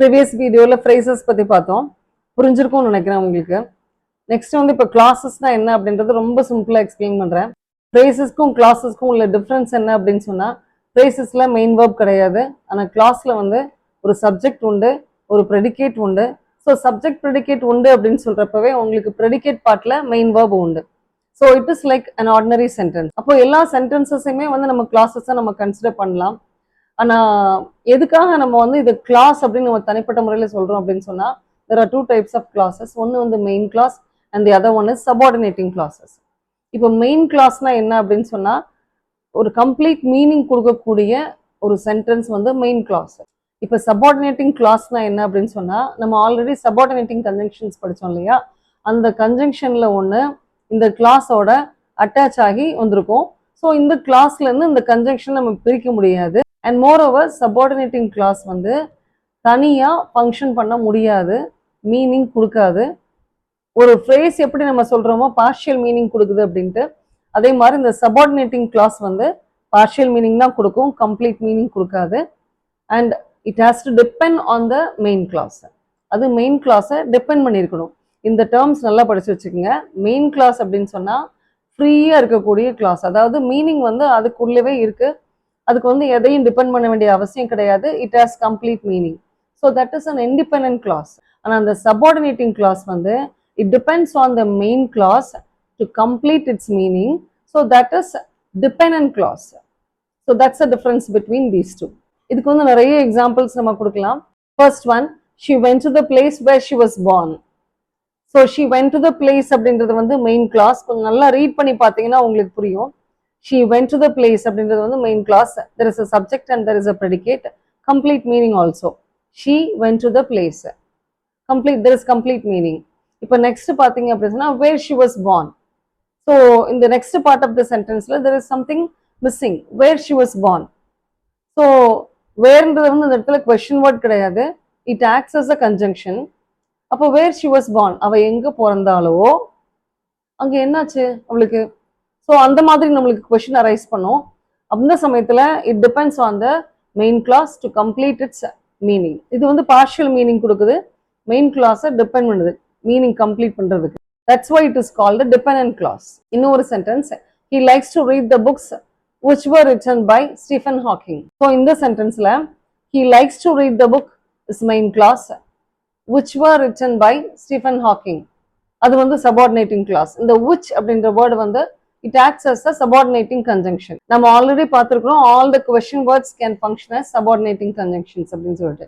Previous வீடியோல phrases பத்தி பார்த்தோம். புரிஞ்சிருக்கும்னு நினைக்கிறேன் உங்களுக்கு. நெக்ஸ்ட் வந்து இப்போ கிளாஸஸ்னா என்ன அப்படின்றது ரொம்ப சிம்பிளா எக்ஸ்பிளைன் பண்றேன். ஃப்ரேசஸ்க்கும் கிளாஸஸ்க்கும் உள்ள டிஃபரன்ஸ் என்ன அப்படின்னு சொன்னா, ஃப்ரேசஸ்ல மெயின் வேர்ப் கிடையாது. ஆனா கிளாஸ்ல வந்து ஒரு சப்ஜெக்ட் உண்டு, ஒரு ப்ரெடிகேட் உண்டு. ஸோ சப்ஜெக்ட் ப்ரெடிகேட் உண்டு அப்படின்னு சொல்றப்பவே உங்களுக்கு ப்ரெடிகேட் பார்ட்ல மெயின் வேர்ப் உண்டு. So it is like an ordinary sentence. அப்போ எல்லா சென்டென்சஸையுமே வந்து நம்ம கிளாஸஸை நம்ம கன்சிடர் பண்ணலாம். ஆனா எதுக்காக நம்ம வந்து இது கிளாஸ் அப்படின்னு நம்ம தனிப்பட்ட முறையில சொல்றோம் அப்படின்னு சொன்னா, there are two types of classes. ஒன்னு வந்து main clause and the other one is subordinating classes. இப்போ மெயின் கிளாஸ்னா என்ன அப்படின்னு சொன்னா, ஒரு கம்ப்ளீட் மீனிங் கொடுக்கக்கூடிய ஒரு சென்டென்ஸ் வந்து மெயின் கிளாஸ். இப்போ சபார்டினேட்டிங் கிளாஸ்னா என்ன அப்படின்னு சொன்னா, நம்ம ஆல்ரெடி சபார்டினேட்டிங் கன்ஜங்ஷன்ஸ் படிச்சோம் இல்லையா, அந்த கன்ஜங்ஷன்ல ஒன்று இந்த கிளாஸோட அட்டாச் ஆகி வந்திருக்கும். ஸோ இந்த கிளாஸ்ல இருந்து இந்த கன்ஜங்ஷன் நம்ம பிரிக்க முடியாது. And moreover subordinating clause வந்து தனியா ஃபங்க்ஷன் பண்ண முடியாது, மீனிங் கொடுக்காது. ஒரு ஃப்ரேஸ் எப்படி நம்ம சொல்றோமோ பார்ஷியல் மீனிங் கொடுக்குது அப்படின்ட்டு, அதே மாதிரி இந்த சபார்டினேட்டிங் கிளாஸ் வந்து பார்ஷியல் மீனிங் தான் கொடுக்கும், கம்ப்ளீட் மீனிங் கொடுக்காது. And it has to depend on the main class. அது மெயின் கிளாஸை டிபெண்ட் பண்ணியிருக்கணும். இந்த டேர்ம்ஸ் நல்லா படிச்சு வச்சுக்கோங்க. மெயின் கிளாஸ் அப்படின்னு சொன்னா ஃப்ரீயா இருக்கக்கூடிய கிளாஸ், அதாவது மீனிங் வந்து அதுக்குள்ளவே இருக்கு, அதுக்கு வந்து எதையும் டிபெண்ட் பண்ண வேண்டிய அவசியம் கிடையாது. It has complete meaning. So that is an independent clause. ஆனால் அந்த சபார்டினேட்டிங் கிளாஸ் வந்து it depends on the main clause to complete its meaning. So that is dependent clause. So that's a difference between these two. இதுக்கு வந்து நிறைய examples நம்ம கொடுக்கலாம். First one, she went to the place where she was born. So she went to the place அப்படின்றது வந்து main clause. கொஞ்சம் நல்லா read பண்ணி பார்த்தீங்கன்னா உங்களுக்கு புரியும். She went to the place அப்படின்றது வந்து main clause. There is a subject and there is a predicate. Complete meaning also. She went to the place. Complete, there is complete meaning. இப்போ next பார்த்தீங்க அப்படின்னா where she was born. So in the next part of the sentence there is something missing. Where she was born. So whereன்றது வந்து இந்த இடத்துல question word கிடையாது. It acts as a conjunction. அப்போ where she was born, அவ எங்க பிறந்தாலோ அங்க என்னாச்சு அவளுக்கு. ஸோ அந்த மாதிரி நம்மளுக்கு கொஸ்டின் அரைஸ் பண்ணும். அந்த சமயத்தில் it depends on the main clause to complete its meaning. இது வந்து பார்ஷியல் மீனிங் கொடுக்குது, மெயின் கிளாஸை டிபெண்ட் பண்ணுது மீனிங் கம்ப்ளீட் பண்ணுறதுக்கு. That's why it is called dependent clause. இன்னொரு sentence, he likes to read the books which were written by Stephen Hawking. So இந்த சென்டென்ஸில் he likes to read the book is main clause, which were written by Stephen Hawking அது வந்து subordinating clause. இந்த which அப்படின்ற word வந்து it acts as a subordinating conjunction. நம்ம already பார்த்திருக்கிறோம், all the question words can function as subordinating conjunctions அப்படின்னு சொல்லிட்டு.